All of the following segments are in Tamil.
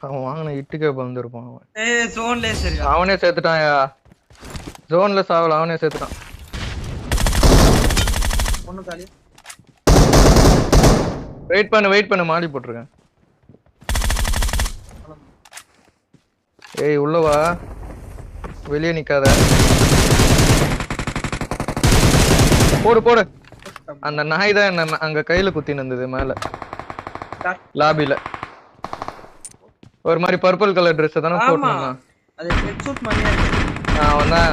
அவன் வாங்கின இட்டுக்கே வந்துருப்பான் அவன். ஜோன்ல சரி அவனே சேர்த்துட்டான்யா. ஜோன்ல சாவல, அவனே சேர்த்துட்டான். ஒண்ணு காலி. வெயிட் பண்ணு மாடி போட்டுருக்கேன். ஏய் உள்ள வா, வெளியே நிக்காத. போடு. அந்த நாய் தான் என்ன அங்க கையில குத்தின்னு இருந்தது மேல லாபில. ஒரு மாதிரி பர்பிள் கலர் ட்ரெஸ் தானே போட்டுருந்தான். அது ஹெட்சூட் மாதிரியே இருக்கு. அவன் தான்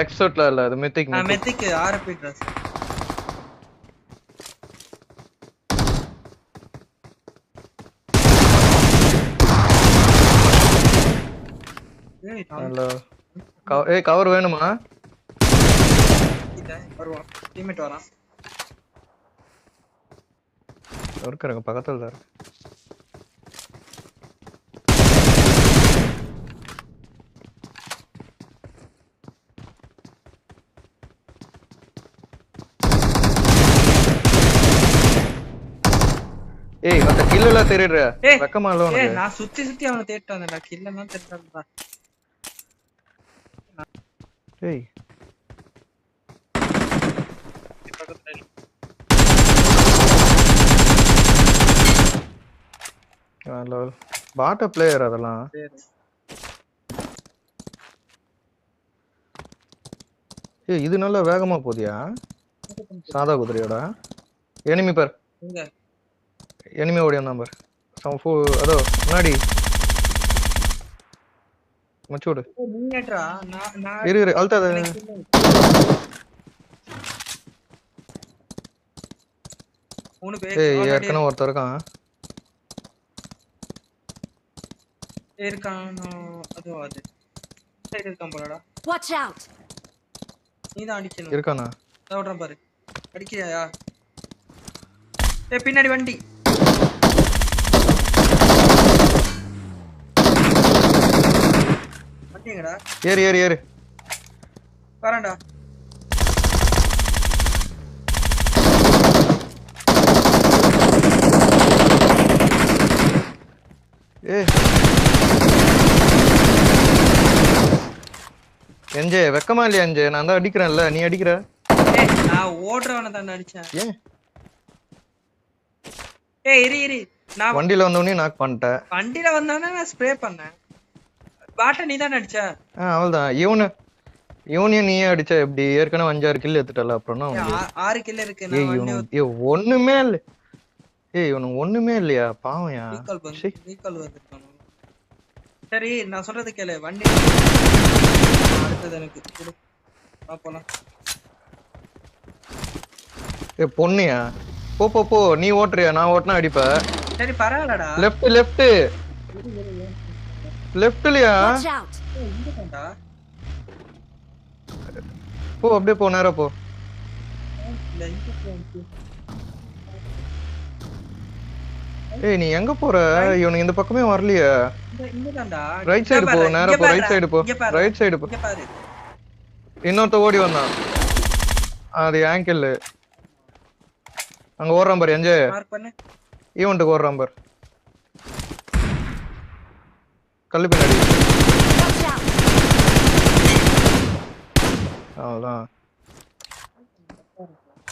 எக்ஸூட்ல இல்ல, அது மெத்திக் ஆர்பி ட்ரெஸ். ஏய் கவர் வேணுமா? வருவான் டீம்மேட் வரான். இருக்காங்க பக்கத்துல தான். ஏய் அந்த கில் எல்லாம் தேடுற வெக்கமா இல்ல உனக்கு? நான் சுத்தி அவனை தேடிட்டு வந்தேன்டா. கில் எல்லாம் தேடுறேன்டா. ஏய் ஹலோ பாட்ட பிளேயர் அதெல்லாம். ஏய் இது நல்லா வேகமா போதியா சாதா குதிரையோட. எனிமி பார், எனிமி ஓடி வந்தான் பார். அதோ முன்னாடி மச்சோடு இரு அழுத்தாத. ஏய் ஏற்கனவே ஒருத்தர் இருக்கான். அது சைடு இருக்கான் போலடா. Watch out. நீதான் அடிக்கணும். இருக்கானா? ஓடுறான் பாரு. அடிக்கிறியா? பின்னாடி வண்டி. வண்டிங்கடா. ஏறு வரேன்டா. ஏய் என்ஜே வெக்கமா இல்லையா என்ஜே? நான் தான் அடிக்கிறேன்ல, நீ அடிக்கிற. நான் ஓடுறவன தான் அடிச்சேன். ஏன் இரு நான் வண்டில வந்தவனே நாக் பண்ணிட்டேன். வண்டில வந்தவனே நான் ஸ்ப்ரே பண்ணேன். பாட்ட நீ தான் அடிச்ச. அவள்தான். இவனையும் நீயே அடிச்ச எப்படி? ஏற்கனவே 5-6 கில் எடுத்துட்டல. அப்புறம்னா 6 கில் இருக்கு. நான் ஒண்ணுமே இல்ல. ஏய் இவனுக்கு ஒண்ணுமே இல்லையா? பாவம்யா. ரீகால் வந்துட்டான். சரி நான் சொல்றது கேளு. வண்டி அடுத்தது எனக்கு கொடு. போலாம். ஏய் பொண்ணியா? போ நீ ஓட்டுறியா? நான் ஓட்டுனா அடிப்ப. சரி பரவாயில்லடா. லெஃப்ட்லயா? இங்கடா. போ அப்படியே போ, நேரா போ. ஏய் நீ எங்க போற? இவனுக்கு இந்த பக்கமே வரலையா? ரைட் சைடு போ, நேரா போ. ரைட் சைடு போ. இன்னொருத்த ஓடி வந்தான். அது ஆங்கிள். அங்க ஓடுறான் பாரு என்ஜே. ஈவென்ட்டுக்கு ஓடுறான் பாரு. கல்லு பின்னாடி. அவ்வளோதான்.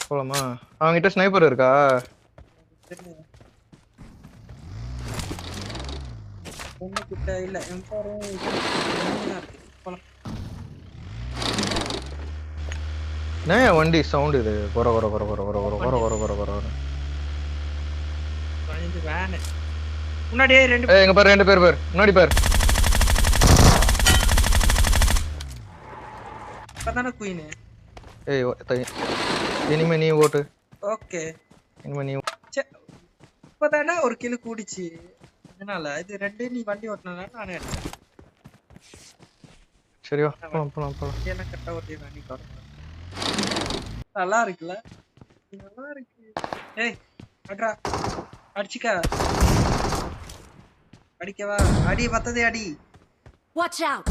போலாமா? அவன்கிட்ட ஸ்னைப்பர் இருக்கா? இல்ல வண்டி சவுண்ட் இது. கொர முன்னாடியே எங்க பாரு 2 பேர் பாரு. முன்னாடி பாரு. பதான குயின். ஏய் இனிமே நீ ஓட்டு. ஓகே இனிமே நீ. இப்பதானே ஒரு கிலோ கூடிச்சு. அதனால இது 2 நீ வண்டி ஓட்டனால நானே அடிச்சேன். சரி வா போலாம். என்ன கட்ட ஓட்டி வண்டி காரணம். நல்லா இருக்குல? நல்லா இருக்கு. ஏய் அட்ரா அடிச்சுக்க. அடிக்கவா? அடி பத்ததே அடி. Watch out.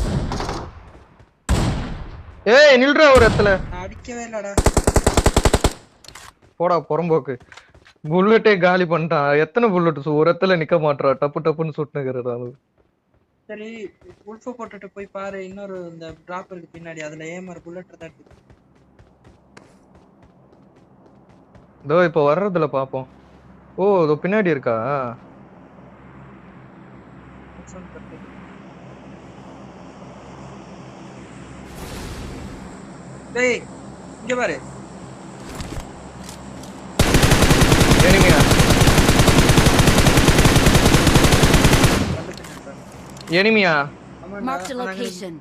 ஏய் நில்றா ஒரு இடத்துல. நான் அடிக்கவே இல்லடா. போடா புறம்போக்கு. புல்லட்டே காலி பண்ணிட்டான். எத்தனை புல்லட் ஒரு இடத்துல நிக்க மாட்டா, டப்பு டப்புன்னு சுட்டுனுக்கிறது. சரி உல்ஃபோ போட்டுட்டு போய் பாரு, இன்னொரு இந்த டிராப் இருக்கு பின்னாடி, அதுல ஏமர் புல்லட் தான் இருக்கு. இதோ இப்ப வர்றதுல பாப்போம். ஓ இதோ பின்னாடி இருக்கா? டேய் இங்க பாரு. எனிமியா எனிமியா Marked a location.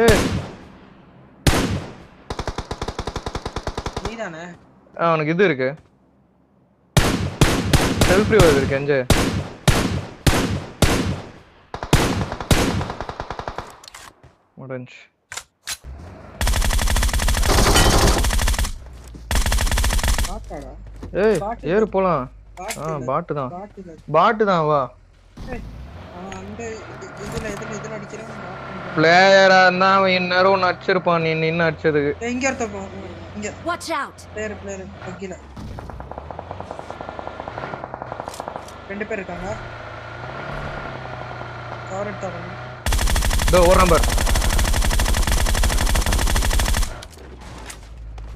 ஏய் நீதானே? அவனுக்கு இது இருக்கு, செல்ஃப் ரிவைவ் இருக்கு. எஞ்சே முடிஞ்சு. பாட்டாடா. ஏய் ஏறு போலாம். பாட்டு தான், பாட்டு தான். வா அந்த இதுல அடிக்கிறான். பிளேயரா இருந்தா அவன் இந்நேரம் ஒன்னு அடிச்சிருப்பான். நீ நின்னு அடிச்சதுக்கு. இங்க இருக்க இங்க. Watch out. பிளேயர் கீழ 2 பேர் இருக்காங்க. கவர் எடுத்தாங்க. இதோ ஒரு நம்பர்.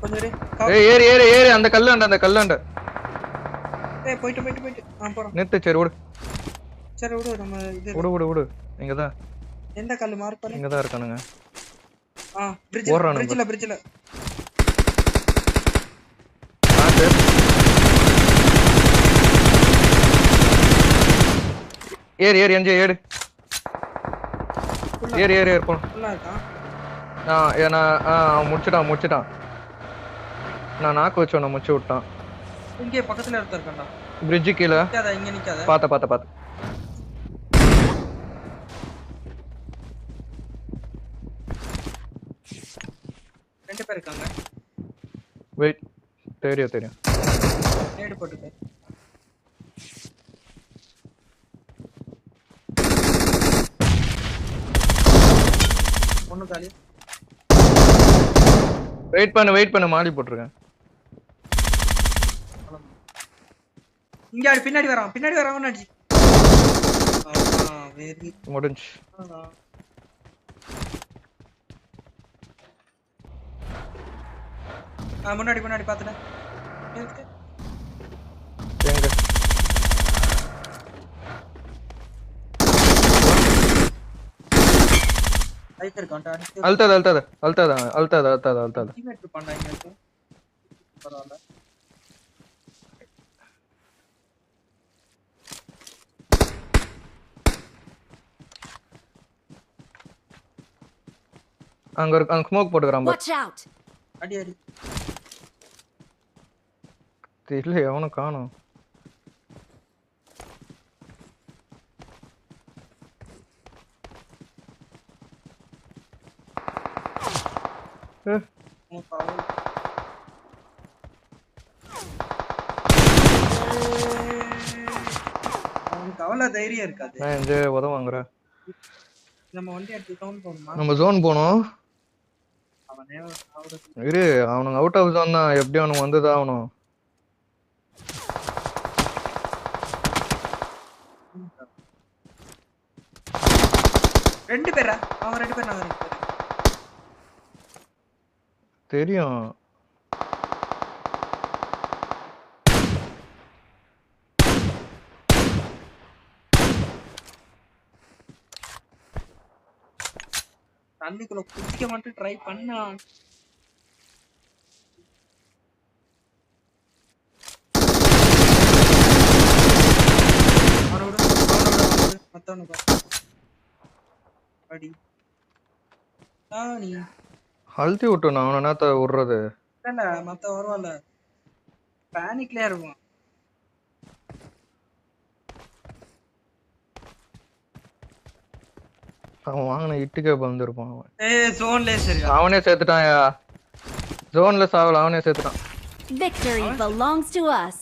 கொஞ்சம் ஏய் ஏறு ஏறு ஏறு, அந்த கல்லாண்ட, அந்த கல்லாண்ட. ஏய் போயிட்டு போறோம். நிறுத்து. சரி விடு, சரி விடு. நம்ம இது விடு. இங்கதான். எந்த கல்லு மார்க் பண்ணு? இங்கதான் இருக்கானுங்க. பிரிட்ஜ்ல ஏறு ஏறு எஞ்சே ஏறு. ஏறு ஏறு ஏறு போலாம். ஃபுல்லா இருக்கா? அவன் முடிச்சிட்டான். நான் நாக்கு வச்சோம், நான் முடிச்சு விட்டான். இங்கே பக்கத்துல ஒருத்தர் இருக்கான்டா. பிரிட்ஜ் கீழ. இங்க நிக்காத. பாத்த. ரெண்டு பேர் இருக்காங்க. வெயிட். தெரியும். நேடு போட்டுக்க. ஒண்ணு காலி. வெயிட் பண்ணு மாடி போட்டுருக்கேன். இங்க பின்னாடி வரான் அடி. வெரி முடிஞ்சு. முன்னாடி பாத்துட்டேன். எங்க ரைட் இருக்கான்டா. அல்தாத. டீம்மேட் பண்ணா இங்க பரவாயில்லை. அங்க ஸ்மோக் போட்டுக்கறான். Watch out. அடி. இல்ல எவனும் காணோம். அவனுக்கு அவ்வளவு தைரியம் இருக்காது. நான் உதவ வாங்குறேன். நம்ம வண்டி எடுத்து டவுன் போகணுமா? நம்ம ஜோன் போகணும். இரு, அவனுங்க அவுட் ஆஃப் ஜோன் தான். எப்படி அவனுக்கு வந்துதான் ஆகணும். ரெண்டு பேரா? அவன் 2 பேர், நான் 2 பேர். தெரியும். தண்ணிக்குள்ள குதிக்க மட்டும் ட்ரை பண்ணா. அடி. நீ அழுத்தி விட்டு நான் அவனை என்னத்த விடுறது? இல்ல மத்த வருவான்ல, பேனிக்லயே இருக்கும். அவன் வாங்கின இட்டுக்கே வந்துருப்பான். அவனே சேர்த்துட்டான். ஜோன்ல சாவல, அவனே சேர்த்துட்டான். Victory belongs to us.